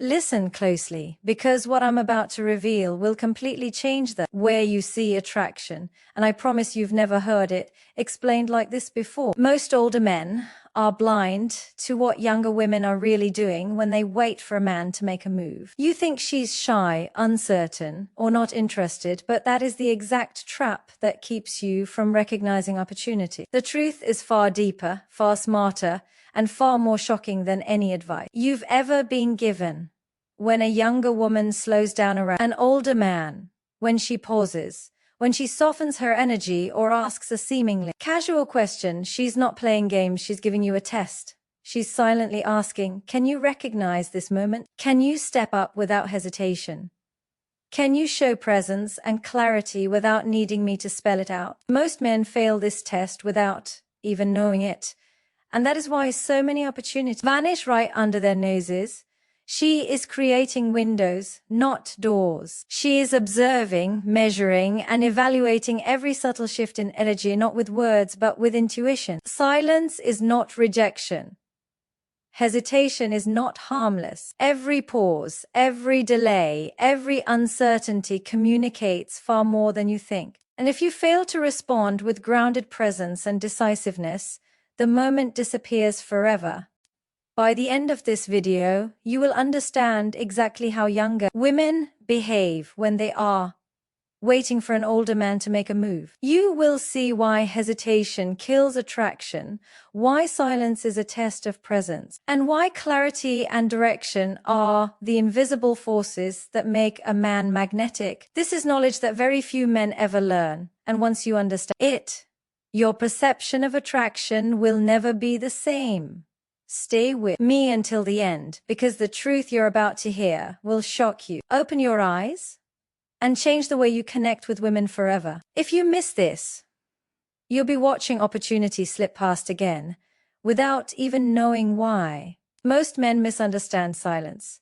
Listen closely, because what I'm about to reveal will completely change the way you see attraction, and I promise you've never heard it explained like this before. Most older men are blind to what younger women are really doing when they wait for a man to make a move. You think she's shy, uncertain, or not interested, but that is the exact trap that keeps you from recognizing opportunity. The truth is far deeper, far smarter, and far more shocking than any advice you've ever been given. When a younger woman slows down around an older man, when she pauses, when she softens her energy or asks a seemingly casual question, she's not playing games, she's giving you a test. She's silently asking, can you recognize this moment? Can you step up without hesitation? Can you show presence and clarity without needing me to spell it out? Most men fail this test without even knowing it. And that is why so many opportunities vanish right under their noses. She is creating windows, not doors. She is observing, measuring, and evaluating every subtle shift in energy, not with words, but with intuition. Silence is not rejection. Hesitation is not harmless. Every pause, every delay, every uncertainty communicates far more than you think. And if you fail to respond with grounded presence and decisiveness, the moment disappears forever. By the end of this video, you will understand exactly how younger women behave when they are waiting for an older man to make a move. You will see why hesitation kills attraction, why silence is a test of presence, and why clarity and direction are the invisible forces that make a man magnetic. This is knowledge that very few men ever learn, and once you understand it, your perception of attraction will never be the same. Stay with me until the end, because the truth you're about to hear will shock you. Open your eyes and change the way you connect with women forever. If you miss this, you'll be watching opportunity slip past again, without even knowing why. Most men misunderstand silence,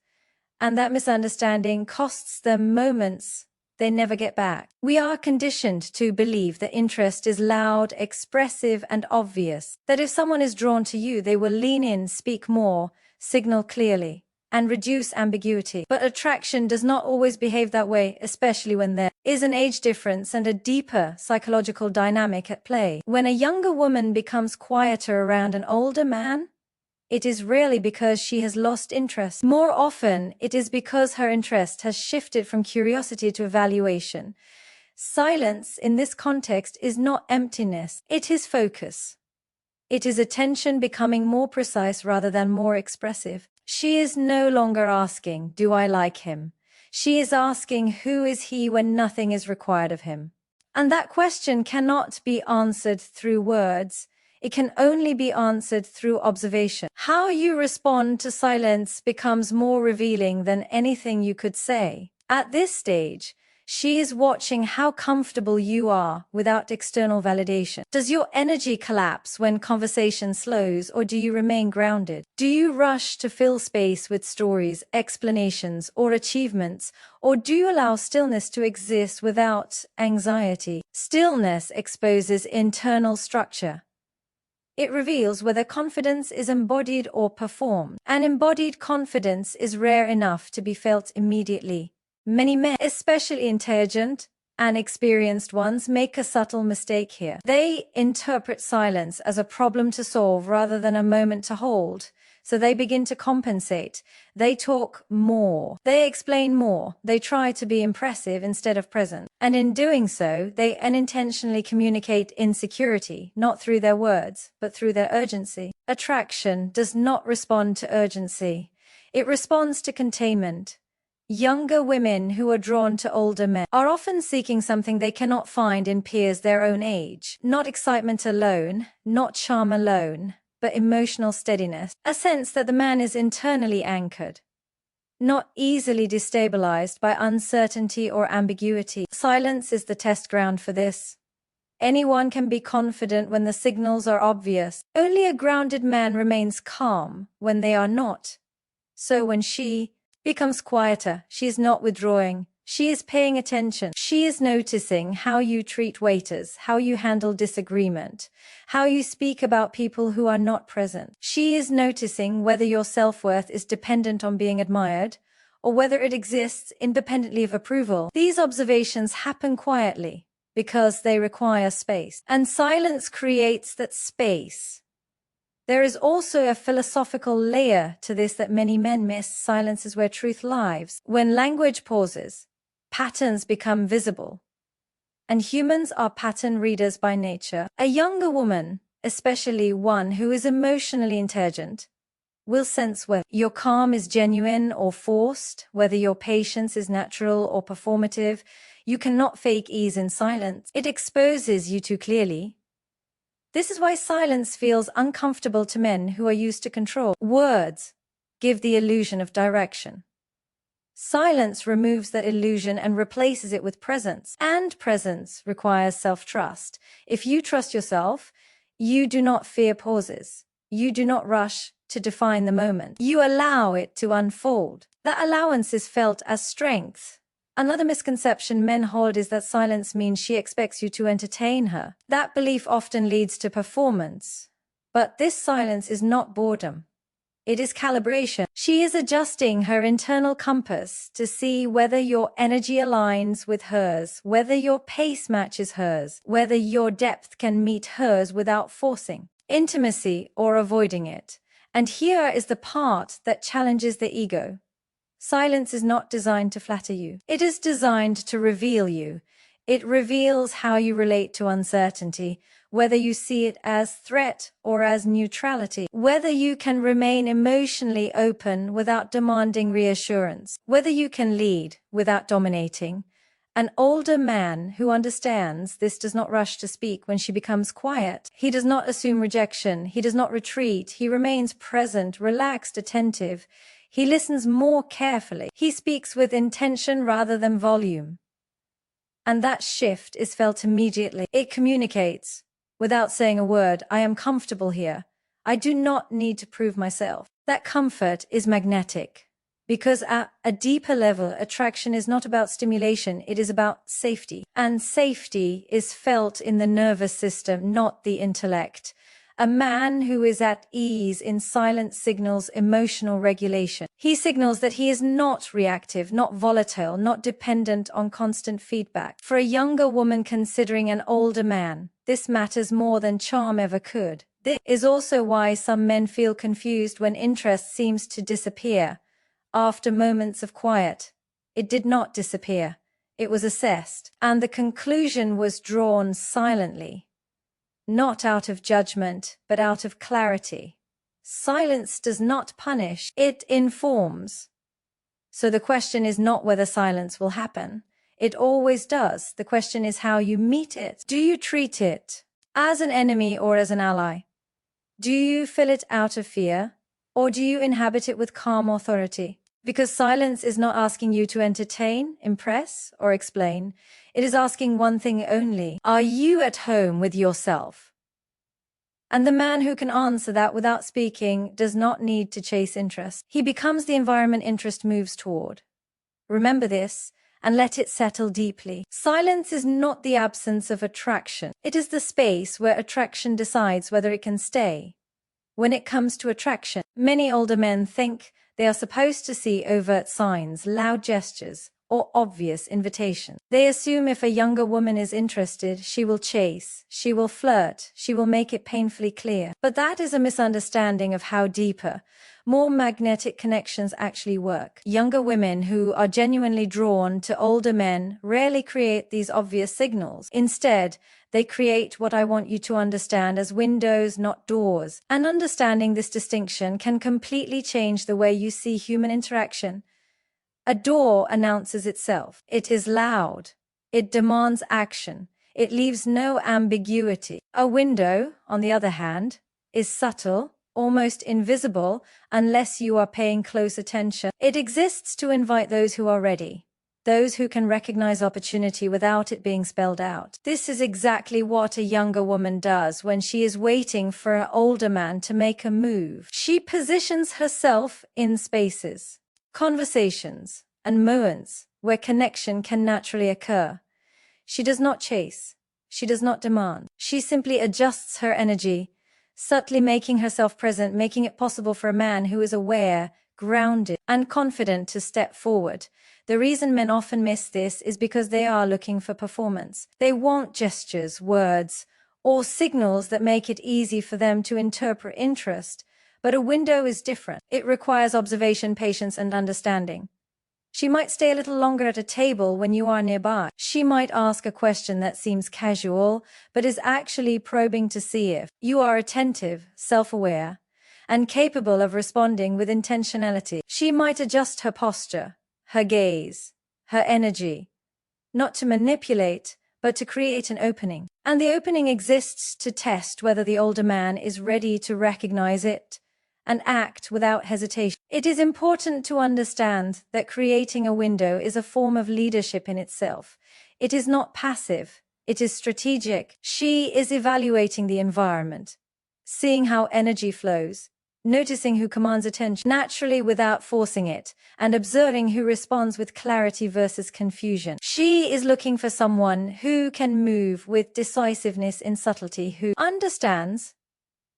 and that misunderstanding costs them moments they never get back. We are conditioned to believe that interest is loud, expressive, and obvious. That if someone is drawn to you, they will lean in, speak more, signal clearly, and reduce ambiguity. But attraction does not always behave that way, especially when there is an age difference and a deeper psychological dynamic at play. When a younger woman becomes quieter around an older man, it is rarely because she has lost interest. More often, it is because her interest has shifted from curiosity to evaluation. Silence, in this context, is not emptiness. It is focus. It is attention becoming more precise rather than more expressive. She is no longer asking, do I like him? She is asking, who is he when nothing is required of him? And that question cannot be answered through words. It can only be answered through observation. How you respond to silence becomes more revealing than anything you could say. At this stage, she is watching how comfortable you are without external validation. Does your energy collapse when conversation slows, or do you remain grounded? Do you rush to fill space with stories, explanations, or achievements, or do you allow stillness to exist without anxiety? Stillness exposes internal structure. It reveals whether confidence is embodied or performed. And embodied confidence is rare enough to be felt immediately. Many men, especially intelligent and experienced ones, make a subtle mistake here. They interpret silence as a problem to solve rather than a moment to hold. So they begin to compensate. They talk more. They explain more. They try to be impressive instead of present. And in doing so, they unintentionally communicate insecurity, not through their words, but through their urgency. Attraction does not respond to urgency. It responds to containment. Younger women who are drawn to older men are often seeking something they cannot find in peers their own age. Not excitement alone, not charm alone, but emotional steadiness, a sense that the man is internally anchored, not easily destabilized by uncertainty or ambiguity. Silence is the test ground for this. Anyone can be confident when the signals are obvious. Only a grounded man remains calm when they are not. So when she becomes quieter, she is not withdrawing. She is paying attention. She is noticing how you treat waiters, how you handle disagreement, how you speak about people who are not present. She is noticing whether your self-worth is dependent on being admired or whether it exists independently of approval. These observations happen quietly because they require space, and silence creates that space. There is also a philosophical layer to this that many men miss. Silence is where truth lives. When language pauses, patterns become visible. And humans are pattern readers by nature. A younger woman, especially one who is emotionally intelligent, will sense whether your calm is genuine or forced, whether your patience is natural or performative. You cannot fake ease in silence. It exposes you too clearly. This is why silence feels uncomfortable to men who are used to control. Words give the illusion of direction. Silence removes that illusion and replaces it with presence. And presence requires self-trust. If you trust yourself, you do not fear pauses. You do not rush to define the moment. You allow it to unfold. That allowance is felt as strength. Another misconception men hold is that silence means she expects you to entertain her. That belief often leads to performance. But this silence is not boredom. It is calibration. She is adjusting her internal compass to see whether your energy aligns with hers, whether your pace matches hers, whether your depth can meet hers without forcing intimacy or avoiding it. And here is the part that challenges the ego. Silence is not designed to flatter you. It is designed to reveal you. It reveals how you relate to uncertainty, whether you see it as threat or as neutrality, whether you can remain emotionally open without demanding reassurance, whether you can lead without dominating. An older man who understands this does not rush to speak when she becomes quiet. He does not assume rejection. He does not retreat. He remains present, relaxed, attentive. He listens more carefully. He speaks with intention rather than volume. And that shift is felt immediately. It communicates, without saying a word, I am comfortable here. I do not need to prove myself. That comfort is magnetic. Because at a deeper level, attraction is not about stimulation, it is about safety. And safety is felt in the nervous system, not the intellect. A man who is at ease in silence signals emotional regulation. He signals that he is not reactive, not volatile, not dependent on constant feedback. For a younger woman considering an older man, this matters more than charm ever could. This is also why some men feel confused when interest seems to disappear. After moments of quiet, it did not disappear. It was assessed, and the conclusion was drawn silently. Not out of judgment, but out of clarity. Silence does not punish, it informs. So the question is not whether silence will happen. It always does. The question is how you meet it. Do you treat it as an enemy or as an ally? Do you fill it out of fear, or do you inhabit it with calm authority? Because silence is not asking you to entertain, impress, or explain. It is asking one thing only. Are you at home with yourself? And the man who can answer that without speaking does not need to chase interest. He becomes the environment interest moves toward. Remember this, and let it settle deeply. Silence is not the absence of attraction. It is the space where attraction decides whether it can stay. When it comes to attraction, many older men think they are supposed to see overt signs, loud gestures, or obvious invitations. They assume if a younger woman is interested, she will chase, she will flirt, she will make it painfully clear. But that is a misunderstanding of how deeper, more magnetic connections actually work. Younger women who are genuinely drawn to older men rarely create these obvious signals. Instead, they create what I want you to understand as windows, not doors. And understanding this distinction can completely change the way you see human interaction. A door announces itself. It is loud. It demands action. It leaves no ambiguity. A window, on the other hand, is subtle, almost invisible, unless you are paying close attention. It exists to invite those who are ready, those who can recognize opportunity without it being spelled out. This is exactly what a younger woman does when she is waiting for an older man to make a move. She positions herself in spaces, conversations, and moments where connection can naturally occur. She does not chase. She does not demand. She simply adjusts her energy, subtly making herself present, making it possible for a man who is aware, grounded, and confident to step forward. The reason men often miss this is because they are looking for performance. They want gestures, words, or signals that make it easy for them to interpret interest. But a window is different. It requires observation, patience, and understanding. She might stay a little longer at a table when you are nearby. She might ask a question that seems casual, but is actually probing to see if you are attentive, self-aware, and capable of responding with intentionality. She might adjust her posture, her gaze, her energy, not to manipulate, but to create an opening. And the opening exists to test whether the older man is ready to recognize it and act without hesitation. It is important to understand that creating a window is a form of leadership in itself. It is not passive, it is strategic. She is evaluating the environment, seeing how energy flows, noticing who commands attention naturally without forcing it, and observing who responds with clarity versus confusion. She is looking for someone who can move with decisiveness in subtlety, who understands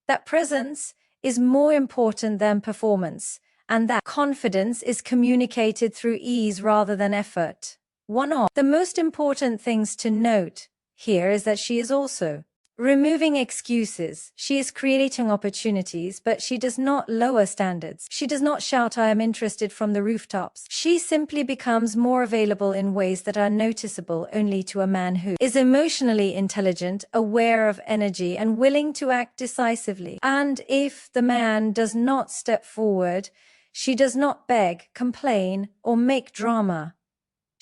that presence is more important than performance, and that confidence is communicated through ease rather than effort. One of the most important things to note here is that she is also removing excuses. She is creating opportunities, but she does not lower standards. She does not shout, "I am interested," from the rooftops. She simply becomes more available in ways that are noticeable only to a man who is emotionally intelligent, aware of energy, and willing to act decisively. And if the man does not step forward, she does not beg, complain, or make drama.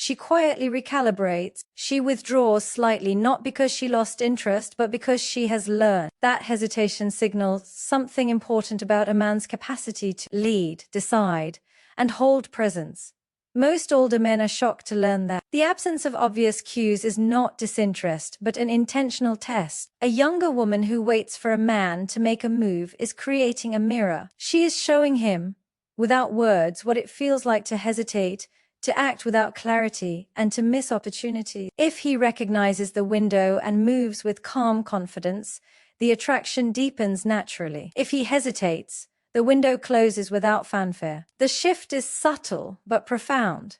She quietly recalibrates. She withdraws slightly, not because she lost interest, but because she has learned. That hesitation signals something important about a man's capacity to lead, decide, and hold presence. Most older men are shocked to learn that the absence of obvious cues is not disinterest, but an intentional test. A younger woman who waits for a man to make a move is creating a mirror. She is showing him, without words, what it feels like to hesitate, to act without clarity, and to miss opportunity. If he recognizes the window and moves with calm confidence, the attraction deepens naturally. If he hesitates, the window closes without fanfare. The shift is subtle but profound.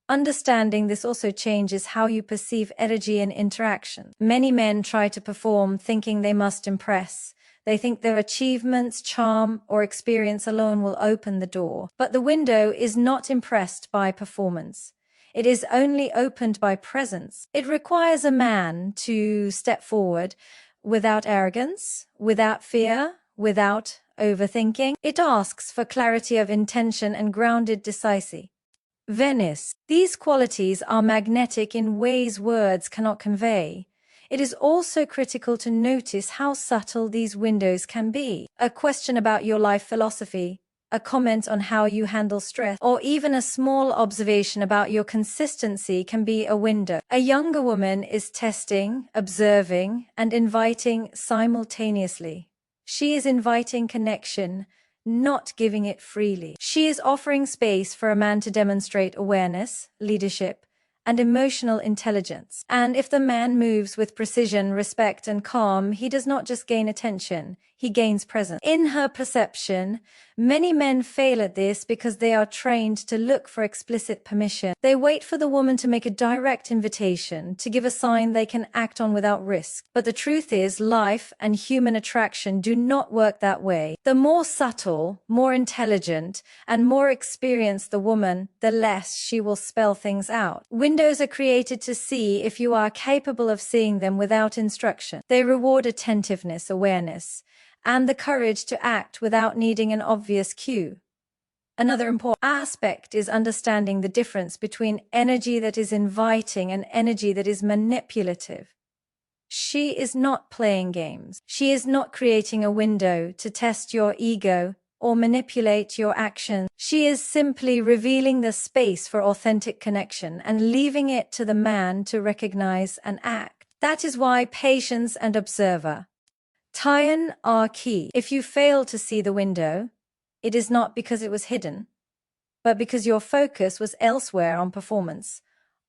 Understanding this also changes how you perceive energy and interaction. Many men try to perform, thinking they must impress. They think their achievements, charm, or experience alone will open the door. But the window is not impressed by performance. It is only opened by presence. It requires a man to step forward without arrogance, without fear, without overthinking. It asks for clarity of intention and grounded decisiveness. Venice. These qualities are magnetic in ways words cannot convey. It is also critical to notice how subtle these windows can be. A question about your life philosophy, a comment on how you handle stress, or even a small observation about your consistency can be a window. A younger woman is testing, observing, and inviting simultaneously. She is inviting connection, not giving it freely. She is offering space for a man to demonstrate awareness, leadership, and emotional intelligence. And if the man moves with precision, respect, and calm, he does not just gain attention, he gains presence. In her perception, many men fail at this because they are trained to look for explicit permission. They wait for the woman to make a direct invitation, to give a sign they can act on without risk. But the truth is, life and human attraction do not work that way. The more subtle, more intelligent, and more experienced the woman, the less she will spell things out. Windows are created to see if you are capable of seeing them without instruction. They reward attentiveness, awareness, and the courage to act without needing an obvious cue. Another important aspect is understanding the difference between energy that is inviting and energy that is manipulative. She is not playing games. She is not creating a window to test your ego or manipulate your actions. She is simply revealing the space for authentic connection and leaving it to the man to recognize and act. That is why patience and observer tie-in are key. If you fail to see the window, it is not because it was hidden, but because your focus was elsewhere, on performance,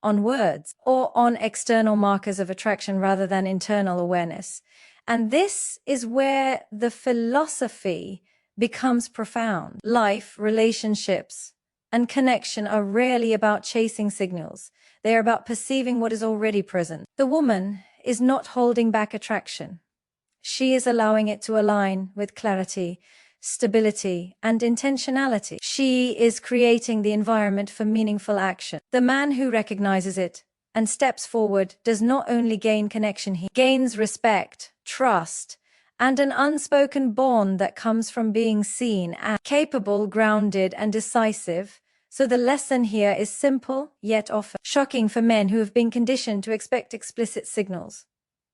on words, or on external markers of attraction rather than internal awareness. And this is where the philosophy becomes profound. Life, relationships, and connection are rarely about chasing signals. They are about perceiving what is already present. The woman is not holding back attraction. She is allowing it to align with clarity, stability, and intentionality. She is creating the environment for meaningful action. The man who recognizes it and steps forward does not only gain connection, he gains respect, trust, and an unspoken bond that comes from being seen as capable, grounded, and decisive. So the lesson here is simple, yet often shocking for men who have been conditioned to expect explicit signals.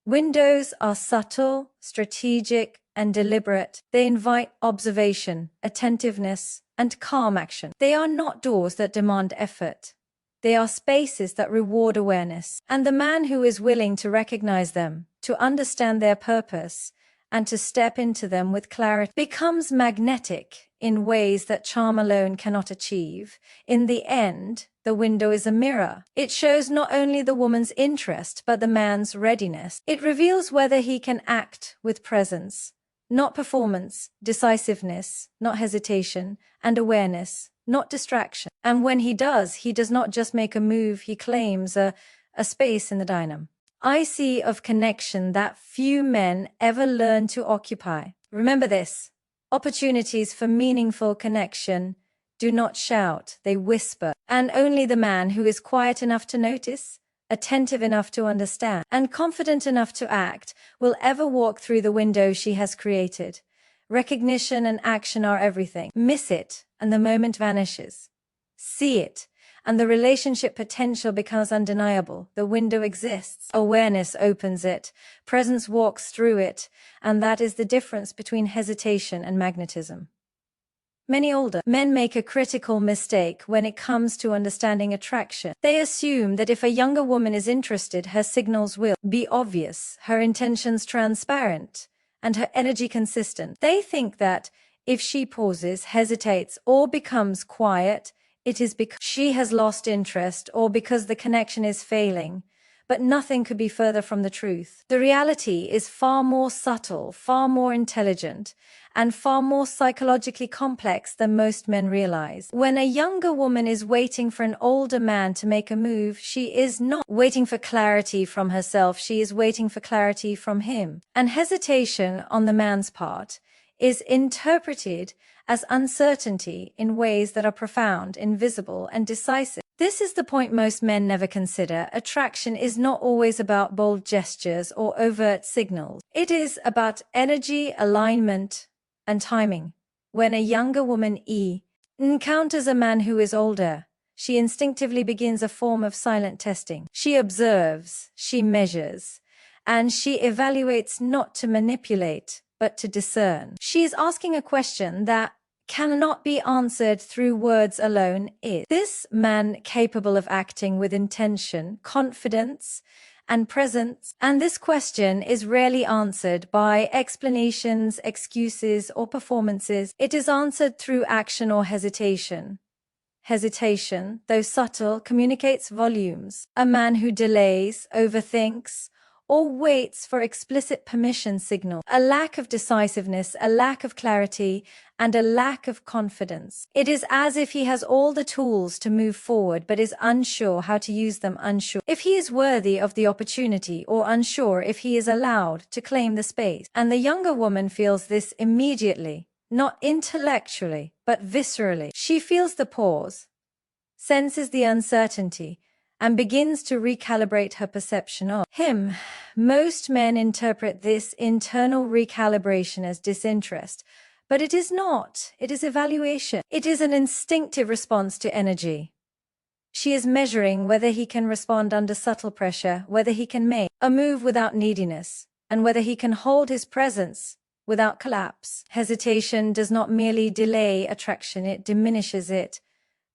Windows are subtle, strategic, and deliberate. They invite observation, attentiveness, and calm action. They are not doors that demand effort. They are spaces that reward awareness. And the man who is willing to recognize them, to understand their purpose, and to step into them with clarity becomes magnetic in ways that charm alone cannot achieve. In the end, the window is a mirror. It shows not only the woman's interest, but the man's readiness. It reveals whether he can act with presence, not performance, decisiveness, not hesitation, and awareness, not distraction. And when he does not just make a move, he claims a space in the dynamo. I see of connection that few men ever learn to occupy. Remember this: opportunities for meaningful connection do not shout, they whisper. And only the man who is quiet enough to notice, attentive enough to understand, and confident enough to act will ever walk through the window she has created. Recognition and action are everything. Miss it, and the moment vanishes. See it, and the relationship potential becomes undeniable. The window exists. Awareness opens it. Presence walks through it. And that is the difference between hesitation and magnetism. Many older men make a critical mistake when it comes to understanding attraction. They assume that if a younger woman is interested, her signals will be obvious, her intentions transparent, and her energy consistent. They think that if she pauses, hesitates, or becomes quiet, it is because she has lost interest or because the connection is failing. But nothing could be further from the truth. The reality is far more subtle, far more intelligent, and far more psychologically complex than most men realize. When a younger woman is waiting for an older man to make a move, she is not waiting for clarity from herself, she is waiting for clarity from him. And hesitation on the man's part is interpreted as uncertainty in ways that are profound, invisible, and decisive. This is the point most men never consider. Attraction is not always about bold gestures or overt signals. It is about energy, alignment, and timing. When a younger woman encounters a man who is older, she instinctively begins a form of silent testing. She observes, she measures, and she evaluates not to manipulate, but to discern. She is asking a question that cannot be answered through words alone. Is this man capable of acting with intention, confidence, and presence? And this question is rarely answered by explanations, excuses, or performances. It is answered through action or hesitation. Hesitation, though subtle, communicates volumes. A man who delays, overthinks, or waits for explicit permission signal a lack of decisiveness, a lack of clarity, and a lack of confidence. It is as if he has all the tools to move forward but is unsure how to use them, unsure if he is worthy of the opportunity, or unsure if he is allowed to claim the space. And the younger woman feels this immediately, not intellectually, but viscerally. She feels the pause, senses the uncertainty, and begins to recalibrate her perception of him. Most men interpret this internal recalibration as disinterest, but it is not. It is evaluation. It is an instinctive response to energy. She is measuring whether he can respond under subtle pressure, whether he can make a move without neediness, and whether he can hold his presence without collapse. Hesitation does not merely delay attraction, it diminishes it.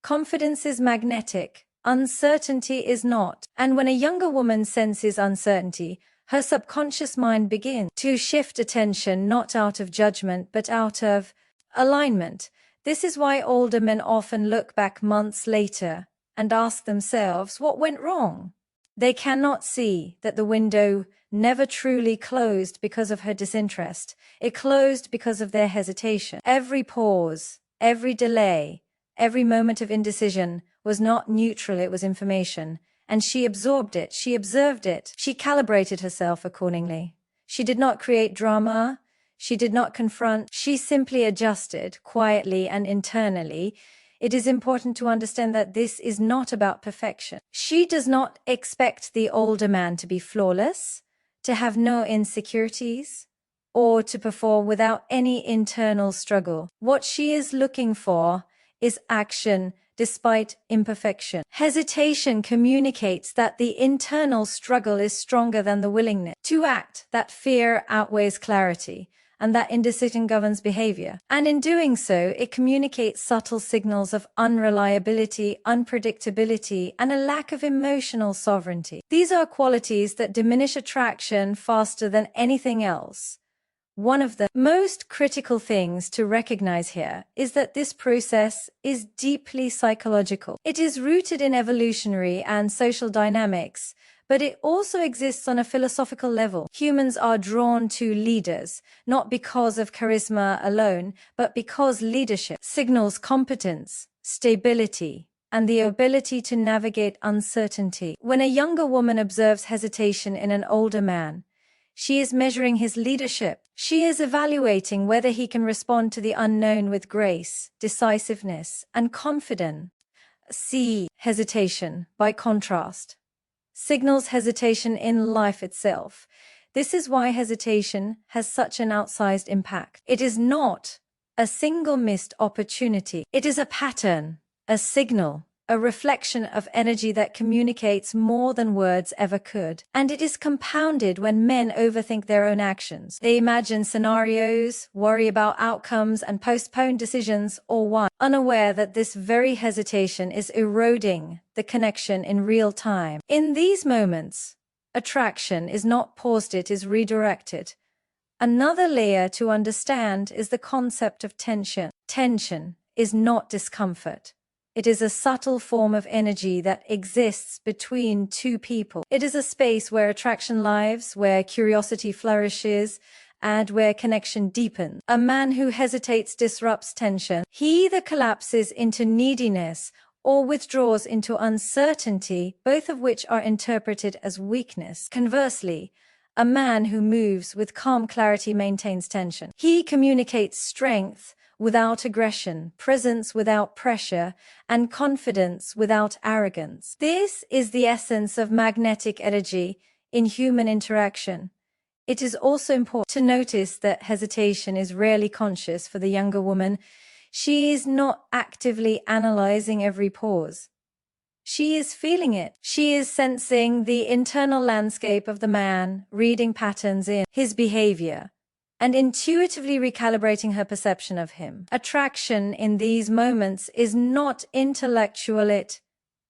Confidence is magnetic. Uncertainty is not. And when a younger woman senses uncertainty, her subconscious mind begins to shift attention not out of judgment but out of alignment. This is why older men often look back months later and ask themselves, what went wrong? They cannot see that the window never truly closed because of her disinterest. It closed because of their hesitation. Every pause, every delay, every moment of indecision was not neutral, it was information. And she absorbed it, she observed it, she calibrated herself accordingly. She did not create drama, she did not confront, she simply adjusted quietly and internally. It is important to understand that this is not about perfection. She does not expect the older man to be flawless, to have no insecurities, or to perform without any internal struggle. What she is looking for is action despite imperfection. Hesitation communicates that the internal struggle is stronger than the willingness to act, that fear outweighs clarity, and that indecision governs behavior. And in doing so, it communicates subtle signals of unreliability, unpredictability, and a lack of emotional sovereignty. These are qualities that diminish attraction faster than anything else. One of the most critical things to recognize here is that this process is deeply psychological. It is rooted in evolutionary and social dynamics, but it also exists on a philosophical level. Humans are drawn to leaders, not because of charisma alone, but because leadership signals competence, stability, and the ability to navigate uncertainty. When a younger woman observes hesitation in an older man, she is measuring his leadership. She is evaluating whether he can respond to the unknown with grace, decisiveness, and confidence. See, hesitation, by contrast, signals hesitation in life itself. This is why hesitation has such an outsized impact. It is not a single missed opportunity. It is a pattern, a signal, a reflection of energy that communicates more than words ever could. And it is compounded when men overthink their own actions. They imagine scenarios, worry about outcomes, and postpone decisions, all while unaware that this very hesitation is eroding the connection in real time. In these moments, attraction is not paused, it is redirected. Another layer to understand is the concept of tension. Tension is not discomfort. It is a subtle form of energy that exists between two people. It is a space where attraction lives, where curiosity flourishes, and where connection deepens. A man who hesitates disrupts tension. He either collapses into neediness or withdraws into uncertainty, both of which are interpreted as weakness. Conversely, a man who moves with calm clarity maintains tension. He communicates strength without aggression, presence without pressure, and confidence without arrogance. This is the essence of magnetic energy in human interaction. It is also important to notice that hesitation is rarely conscious for the younger woman. She is not actively analyzing every pause. She is feeling it. She is sensing the internal landscape of the man, reading patterns in his behavior, and intuitively recalibrating her perception of him. Attraction in these moments is not intellectual, it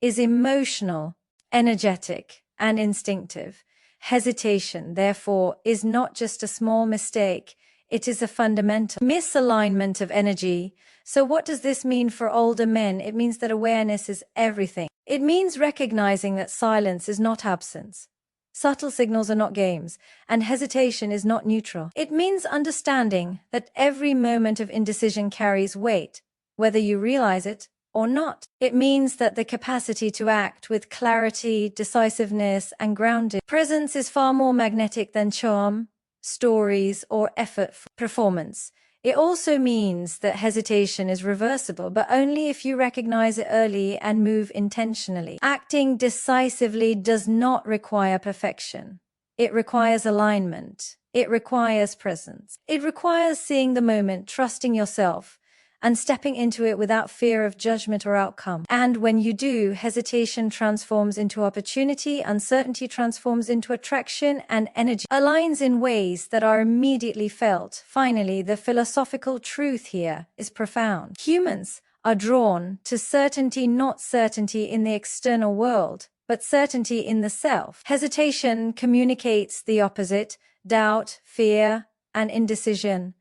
is emotional, energetic, and instinctive. Hesitation, therefore, is not just a small mistake, it is a fundamental misalignment of energy. So what does this mean for older men? It means that awareness is everything. It means recognizing that silence is not absence. Subtle signals are not games, and hesitation is not neutral. It means understanding that every moment of indecision carries weight, whether you realize it or not. It means that the capacity to act with clarity, decisiveness, and grounded presence is far more magnetic than charm, stories, or effort performance. It also means that hesitation is reversible, but only if you recognize it early and move intentionally. Acting decisively does not require perfection. It requires alignment. It requires presence. It requires seeing the moment, trusting yourself, and stepping into it without fear of judgment or outcome. And when you do, hesitation transforms into opportunity, uncertainty transforms into attraction, and energy aligns in ways that are immediately felt. Finally, the philosophical truth here is profound. Humans are drawn to certainty, not certainty in the external world, but certainty in the self. Hesitation communicates the opposite: doubt, fear, and indecision.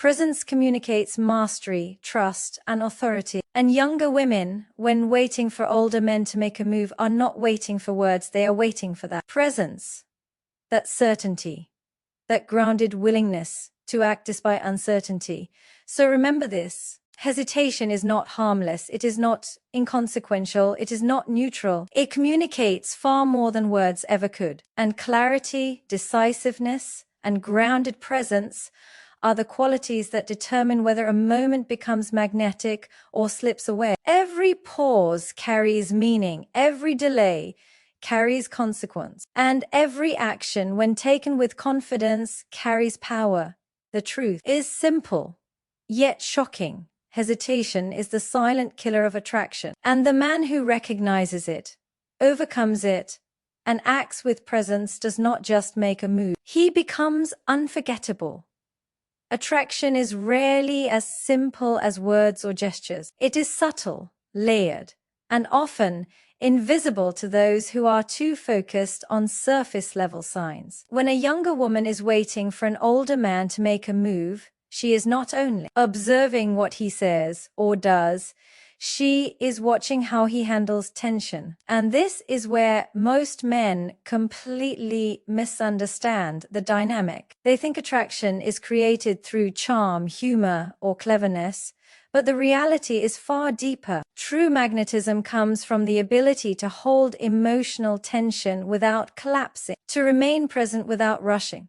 Presence communicates mastery, trust, and authority. And younger women, when waiting for older men to make a move, are not waiting for words, they are waiting for that presence, that certainty, that grounded willingness to act despite uncertainty. So remember this. Hesitation is not harmless, it is not inconsequential, it is not neutral. It communicates far more than words ever could. And clarity, decisiveness, and grounded presence are the qualities that determine whether a moment becomes magnetic or slips away. Every pause carries meaning, every delay carries consequence, and every action, when taken with confidence, carries power. The truth is simple, yet shocking. Hesitation is the silent killer of attraction, and the man who recognizes it, overcomes it, and acts with presence does not just make a move. He becomes unforgettable. Attraction is rarely as simple as words or gestures. It is subtle, layered, and often invisible to those who are too focused on surface-level signs. When a younger woman is waiting for an older man to make a move, she is not only observing what he says or does, she is watching how he handles tension. And this is where most men completely misunderstand the dynamic. They think attraction is created through charm, humor, or cleverness, but the reality is far deeper. True magnetism comes from the ability to hold emotional tension without collapsing, to remain present without rushing,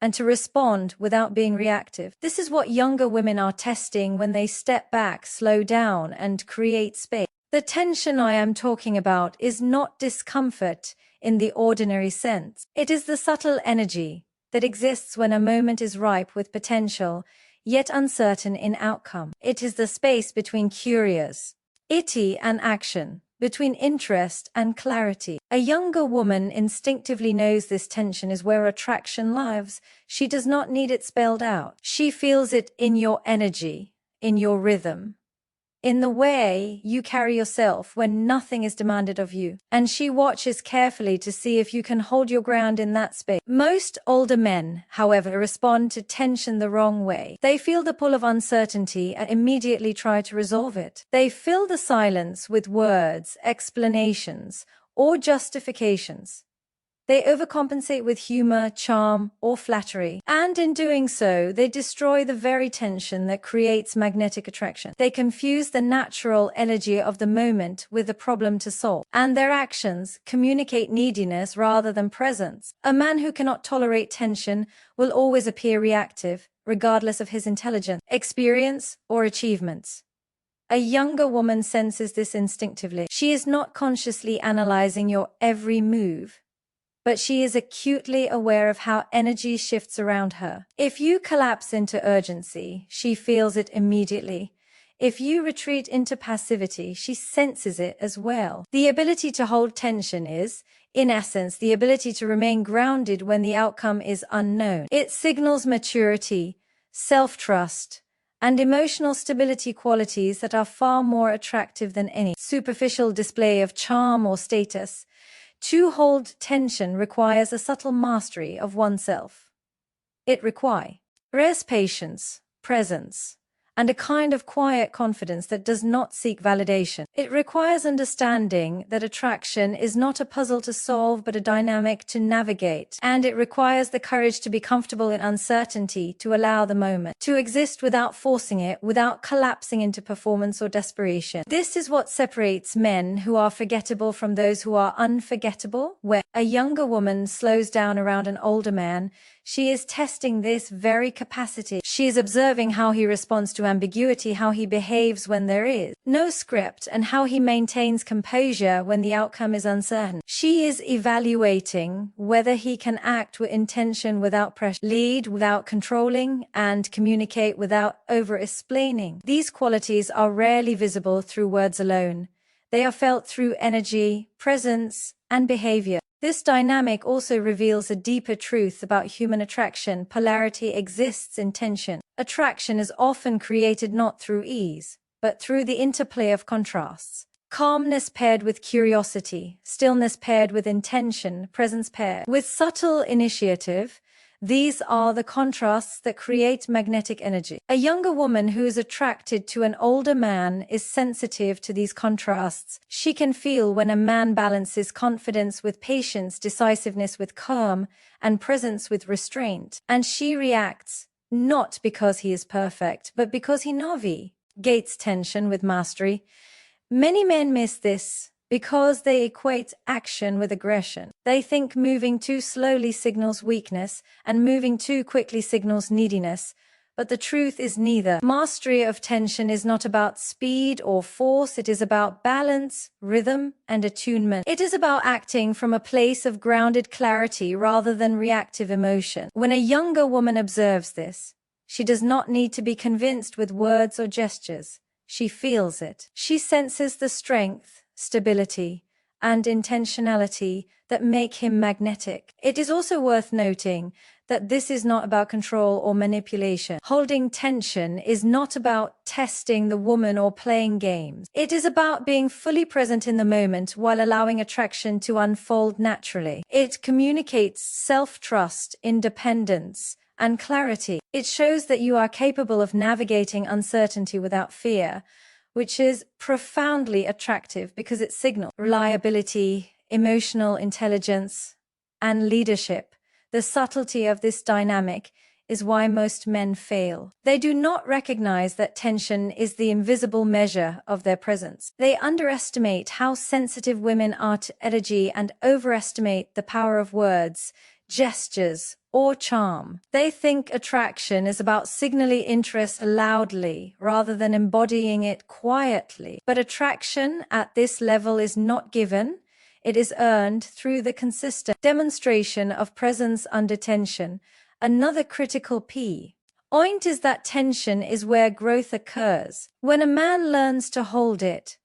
and to respond without being reactive. This is what younger women are testing when they step back, slow down, and create space. The tension I am talking about is not discomfort in the ordinary sense. It is the subtle energy that exists when a moment is ripe with potential, yet uncertain in outcome. It is the space between curiosity and action, between interest and clarity. A younger woman instinctively knows this tension is where attraction lives. She does not need it spelled out. She feels it in your energy, in your rhythm, in the way you carry yourself when nothing is demanded of you. And she watches carefully to see if you can hold your ground in that space. Most older men, however, respond to tension the wrong way. They feel the pull of uncertainty and immediately try to resolve it. They fill the silence with words, explanations, or justifications. They overcompensate with humor, charm, or flattery. And in doing so, they destroy the very tension that creates magnetic attraction. They confuse the natural energy of the moment with the problem to solve. And their actions communicate neediness rather than presence. A man who cannot tolerate tension will always appear reactive, regardless of his intelligence, experience, or achievements. A younger woman senses this instinctively. She is not consciously analyzing your every move, but she is acutely aware of how energy shifts around her. If you collapse into urgency, she feels it immediately. If you retreat into passivity, she senses it as well. The ability to hold tension is, in essence, the ability to remain grounded when the outcome is unknown. It signals maturity, self-trust, and emotional stability, qualities that are far more attractive than any superficial display of charm or status. To hold tension requires a subtle mastery of oneself. It requires patience, presence, and a kind of quiet confidence that does not seek validation. It requires understanding that attraction is not a puzzle to solve but a dynamic to navigate. And it requires the courage to be comfortable in uncertainty, to allow the moment to exist without forcing it, without collapsing into performance or desperation. This is what separates men who are forgettable from those who are unforgettable. Where a younger woman slows down around an older man, she is testing this very capacity. She is observing how he responds to ambiguity, how he behaves when there is no script, and how he maintains composure when the outcome is uncertain. She is evaluating whether he can act with intention without pressure, lead without controlling, and communicate without over-explaining. These qualities are rarely visible through words alone. They are felt through energy, presence, and behavior. This dynamic also reveals a deeper truth about human attraction. Polarity exists in tension. Attraction is often created not through ease, but through the interplay of contrasts. Calmness paired with curiosity, stillness paired with intention, presence paired with subtle initiative. These are the contrasts that create magnetic energy. A younger woman who is attracted to an older man is sensitive to these contrasts. She can feel when a man balances confidence with patience, decisiveness with calm, and presence with restraint. And she reacts not because he is perfect, but because he navigates tension with mastery. Many men miss this because they equate action with aggression. They think moving too slowly signals weakness and moving too quickly signals neediness. But the truth is neither. Mastery of tension is not about speed or force. It is about balance, rhythm, and attunement. It is about acting from a place of grounded clarity rather than reactive emotion. When a younger woman observes this, she does not need to be convinced with words or gestures. She feels it. She senses the strength, stability, and intentionality that make him magnetic. It is also worth noting that this is not about control or manipulation. Holding tension is not about testing the woman or playing games. It is about being fully present in the moment while allowing attraction to unfold naturally. It communicates self-trust, independence, and clarity. It shows that you are capable of navigating uncertainty without fear, which is profoundly attractive because it signals reliability, emotional intelligence, and leadership. The subtlety of this dynamic is why most men fail. They do not recognize that tension is the invisible measure of their presence. They underestimate how sensitive women are to energy and overestimate the power of words, gestures, or charm. They think attraction is about signaling interest loudly rather than embodying it quietly. But attraction at this level is not given. It is earned through the consistent demonstration of presence under tension. Another critical point is that tension is where growth occurs. When a man learns to hold it,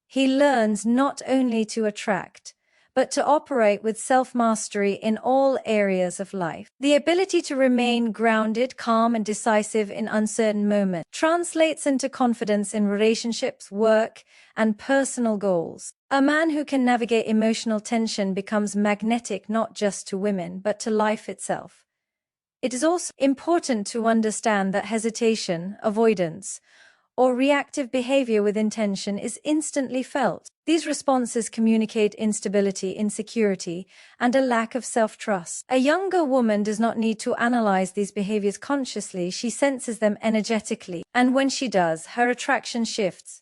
he learns not only to attract, but to operate with self-mastery in all areas of life. The ability to remain grounded, calm, and decisive in uncertain moments translates into confidence in relationships, work, and personal goals. A man who can navigate emotional tension becomes magnetic not just to women, but to life itself. It is also important to understand that hesitation, avoidance, or reactive behavior with intention is instantly felt. These responses communicate instability, insecurity, and a lack of self-trust. A younger woman does not need to analyze these behaviors consciously. She senses them energetically. And when she does, her attraction shifts.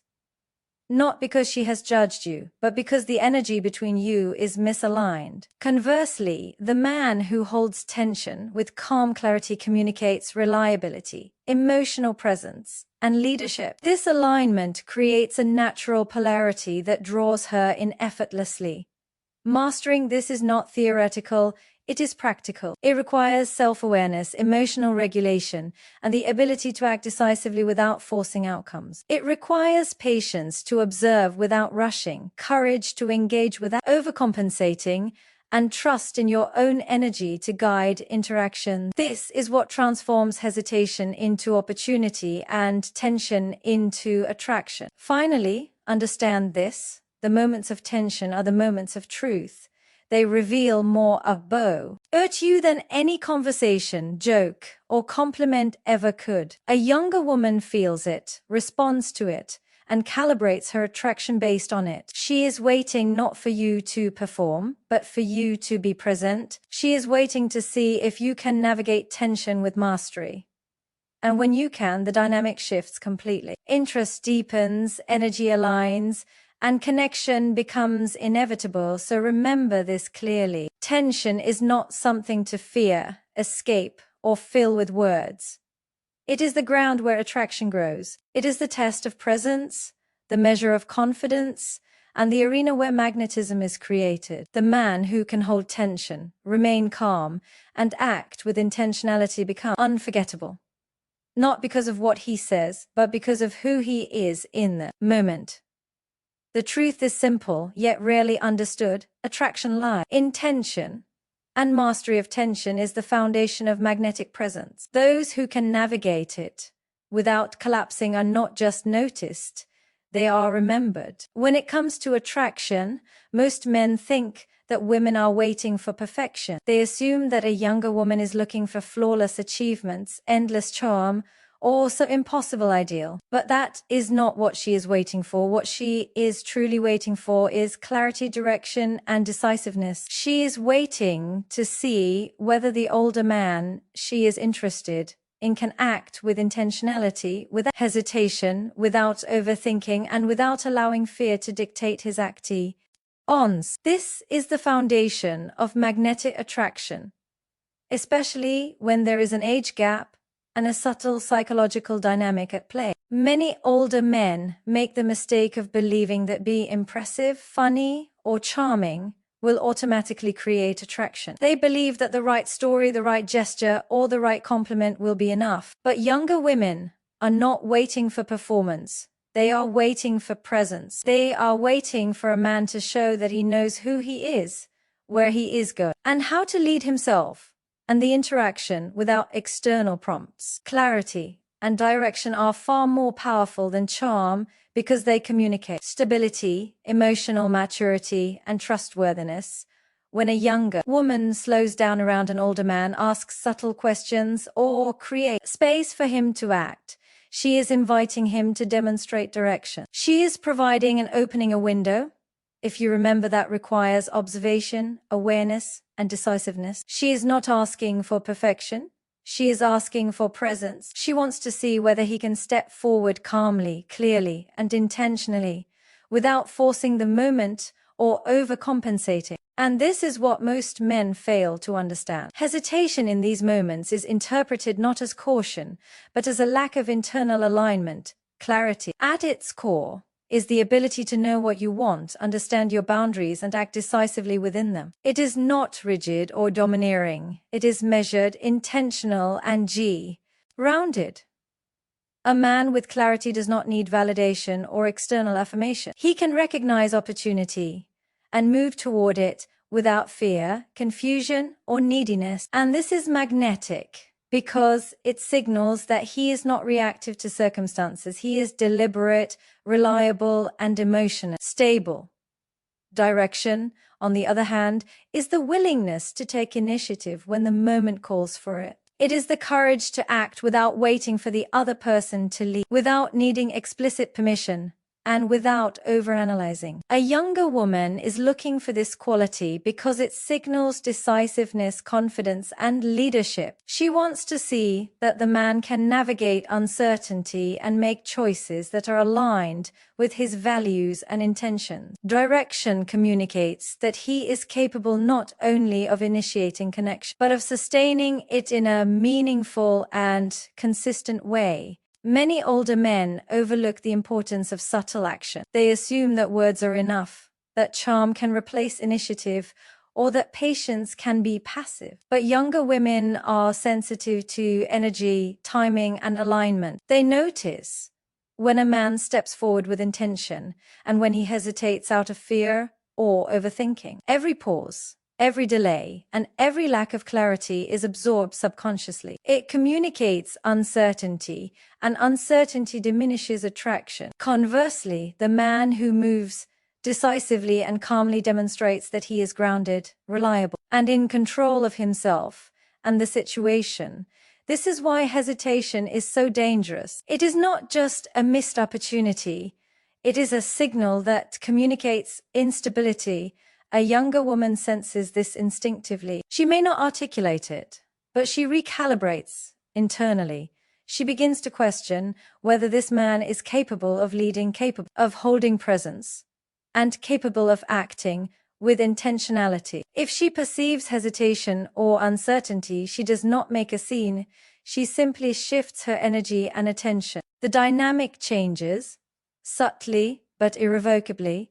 Not because she has judged you, but because the energy between you is misaligned. Conversely, the man who holds tension with calm clarity communicates reliability, emotional presence, and leadership. This alignment creates a natural polarity that draws her in effortlessly. Mastering this is not theoretical, it is practical. It requires self-awareness, emotional regulation, and the ability to act decisively without forcing outcomes. It requires patience to observe without rushing, courage to engage without overcompensating, and trust in your own energy to guide interaction. This is what transforms hesitation into opportunity and tension into attraction. Finally, understand this: the moments of tension are the moments of truth. They reveal more about you than any conversation, joke, or compliment ever could. A younger woman feels it, responds to it, and calibrates her attraction based on it. She is waiting not for you to perform, but for you to be present. She is waiting to see if you can navigate tension with mastery. And when you can, the dynamic shifts completely. Interest deepens, energy aligns, and connection becomes inevitable. So remember this clearly. Tension is not something to fear, escape, or fill with words. It is the ground where attraction grows. It is the test of presence, the measure of confidence, and the arena where magnetism is created. The man who can hold tension, remain calm, and act with intentionality becomes unforgettable. Not because of what he says, but because of who he is in the moment. The truth is simple, yet rarely understood. Attraction lies in tension, and mastery of tension is the foundation of magnetic presence. Those who can navigate it without collapsing are not just noticed, they are remembered. When it comes to attraction, most men think that women are waiting for perfection. They assume that a younger woman is looking for flawless achievements, endless charm, or some impossible ideal. But that is not what she is waiting for. What she is truly waiting for is clarity, direction, and decisiveness. She is waiting to see whether the older man she is interested in can act with intentionality, without hesitation, without overthinking, and without allowing fear to dictate his actions. This is the foundation of magnetic attraction, especially when there is an age gap and a subtle psychological dynamic at play. Many older men make the mistake of believing that being impressive, funny, or charming will automatically create attraction. They believe that the right story, the right gesture, or the right compliment will be enough. But younger women are not waiting for performance. They are waiting for presence. They are waiting for a man to show that he knows who he is, where he is going, and how to lead himself and the interaction without external prompts. Clarity and direction are far more powerful than charm because they communicate stability, emotional maturity, and trustworthiness. When a younger woman slows down around an older man, asks subtle questions, or creates space for him to act, she is inviting him to demonstrate direction. She is providing and opening a window. If you remember, that requires observation, awareness, and decisiveness. She is not asking for perfection. She is asking for presence. She wants to see whether he can step forward calmly, clearly, and intentionally, without forcing the moment or overcompensating. And this is what most men fail to understand. Hesitation in these moments is interpreted not as caution, but as a lack of internal alignment, clarity. At its core is the ability to know what you want, understand your boundaries, and act decisively within them. It is not rigid or domineering. It is measured, intentional, and rounded. A man with clarity does not need validation or external affirmation. He can recognize opportunity and move toward it without fear, confusion, or neediness. And this is magnetic because it signals that he is not reactive to circumstances. He is deliberate, reliable, and emotionally stable. Direction, on the other hand, is the willingness to take initiative when the moment calls for it. It is the courage to act without waiting for the other person to lead, without needing explicit permission, and without overanalyzing. A younger woman is looking for this quality because it signals decisiveness, confidence, and leadership. She wants to see that the man can navigate uncertainty and make choices that are aligned with his values and intentions. Direction communicates that he is capable not only of initiating connection, but of sustaining it in a meaningful and consistent way. Many older men overlook the importance of subtle action. They assume that words are enough, that charm can replace initiative, or that patience can be passive. But younger women are sensitive to energy, timing, and alignment. They notice when a man steps forward with intention and when he hesitates out of fear or overthinking. Every pause, every delay, and every lack of clarity is absorbed subconsciously. It communicates uncertainty, and uncertainty diminishes attraction. Conversely, the man who moves decisively and calmly demonstrates that he is grounded, reliable, and in control of himself and the situation. This is why hesitation is so dangerous. It is not just a missed opportunity. It is a signal that communicates instability. A younger woman senses this instinctively. She may not articulate it, but she recalibrates internally. She begins to question whether this man is capable of leading, capable of holding presence, and capable of acting with intentionality. If she perceives hesitation or uncertainty, she does not make a scene. She simply shifts her energy and attention. The dynamic changes, subtly but irrevocably,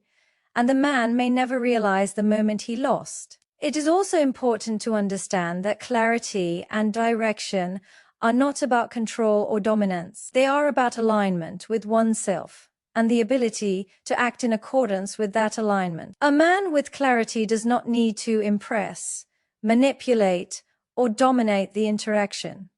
and the man may never realize the moment he lost. It is also important to understand that clarity and direction are not about control or dominance. They are about alignment with oneself and the ability to act in accordance with that alignment. A man with clarity does not need to impress, manipulate, or dominate the interaction.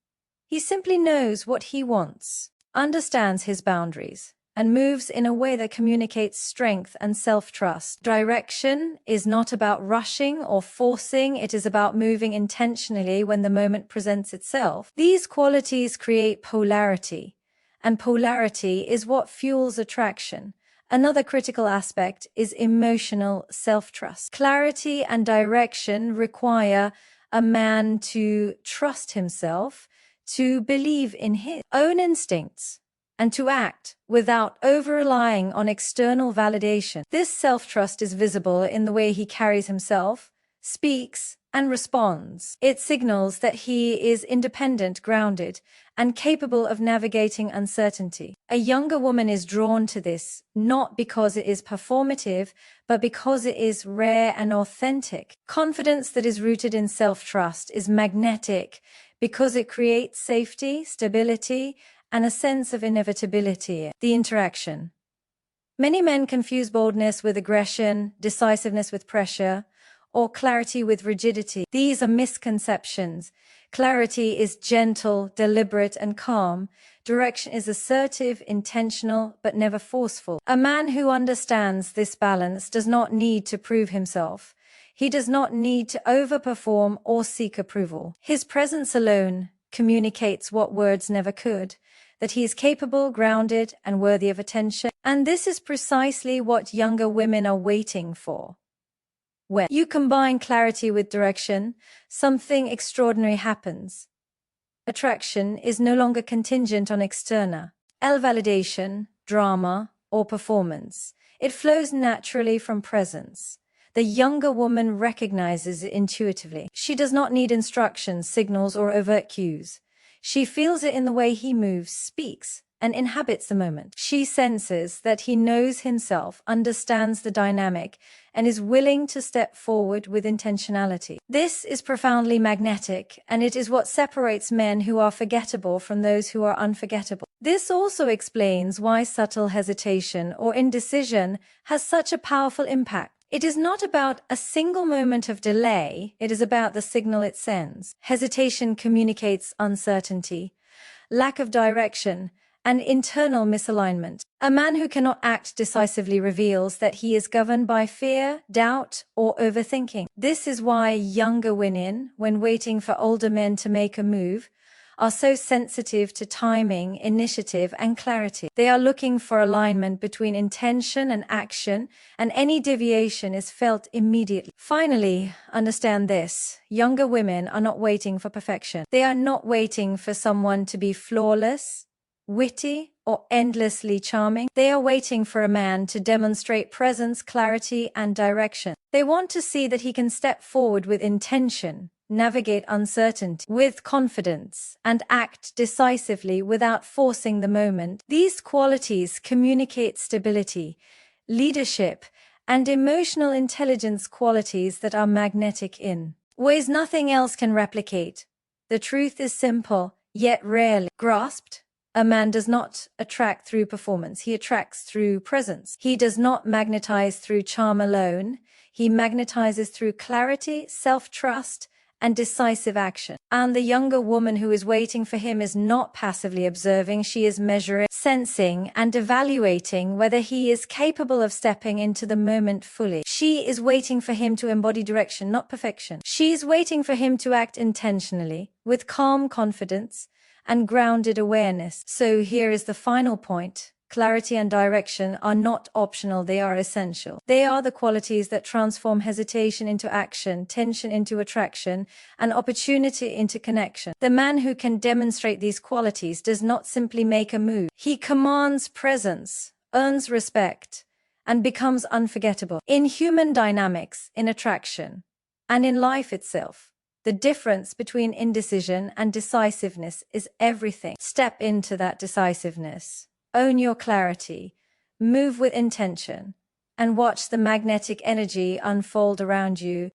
He simply knows what he wants, understands his boundaries, and moves in a way that communicates strength and self-trust. Direction is not about rushing or forcing, it is about moving intentionally when the moment presents itself. These qualities create polarity, and polarity is what fuels attraction. Another critical aspect is emotional self-trust. Clarity and direction require a man to trust himself, to believe in his own instincts, and to act without over-relying on external validation. This self-trust is visible in the way he carries himself, speaks, and responds. It signals that he is independent, grounded, and capable of navigating uncertainty. A younger woman is drawn to this, not because it is performative, but because it is rare and authentic. Confidence that is rooted in self-trust is magnetic because it creates safety, stability, and a sense of inevitability. The interaction. Many men confuse boldness with aggression, decisiveness with pressure, or clarity with rigidity. These are misconceptions. Clarity is gentle, deliberate, and calm. Direction is assertive, intentional, but never forceful. A man who understands this balance does not need to prove himself. He does not need to overperform or seek approval. His presence alone communicates what words never could, that he is capable, grounded, and worthy of attention. And this is precisely what younger women are waiting for. When you combine clarity with direction, something extraordinary happens. Attraction is no longer contingent on external validation, drama, or performance. It flows naturally from presence. The younger woman recognizes it intuitively. She does not need instructions, signals, or overt cues. She feels it in the way he moves, speaks, and inhabits the moment. She senses that he knows himself, understands the dynamic, and is willing to step forward with intentionality. This is profoundly magnetic, and it is what separates men who are forgettable from those who are unforgettable. This also explains why subtle hesitation or indecision has such a powerful impact. It is not about a single moment of delay, it is about the signal it sends. Hesitation communicates uncertainty, lack of direction, and internal misalignment. A man who cannot act decisively reveals that he is governed by fear, doubt, or overthinking. This is why younger women, when waiting for older men to make a move, are so sensitive to timing, initiative, and clarity. They are looking for alignment between intention and action, and any deviation is felt immediately. Finally, understand this. Younger women are not waiting for perfection. They are not waiting for someone to be flawless, witty, or endlessly charming. They are waiting for a man to demonstrate presence, clarity, and direction. They want to see that he can step forward with intention, navigate uncertainty with confidence, and act decisively without forcing the moment. These qualities communicate stability, leadership, and emotional intelligence, qualities that are magnetic in ways nothing else can replicate. The truth is simple, yet rarely grasped. A man does not attract through performance, he attracts through presence. He does not magnetize through charm alone, he magnetizes through clarity, self-trust, and decisive action. And the younger woman who is waiting for him is not passively observing, she is measuring, sensing, and evaluating whether he is capable of stepping into the moment fully. She is waiting for him to embody direction, not perfection. She is waiting for him to act intentionally, with calm confidence, and grounded awareness. So here is the final point. Clarity and direction are not optional, they are essential. They are the qualities that transform hesitation into action, tension into attraction, and opportunity into connection. The man who can demonstrate these qualities does not simply make a move. He commands presence, earns respect, and becomes unforgettable. In human dynamics, in attraction, and in life itself, the difference between indecision and decisiveness is everything. Step into that decisiveness. Own your clarity. Move with intention. And watch the magnetic energy unfold around you.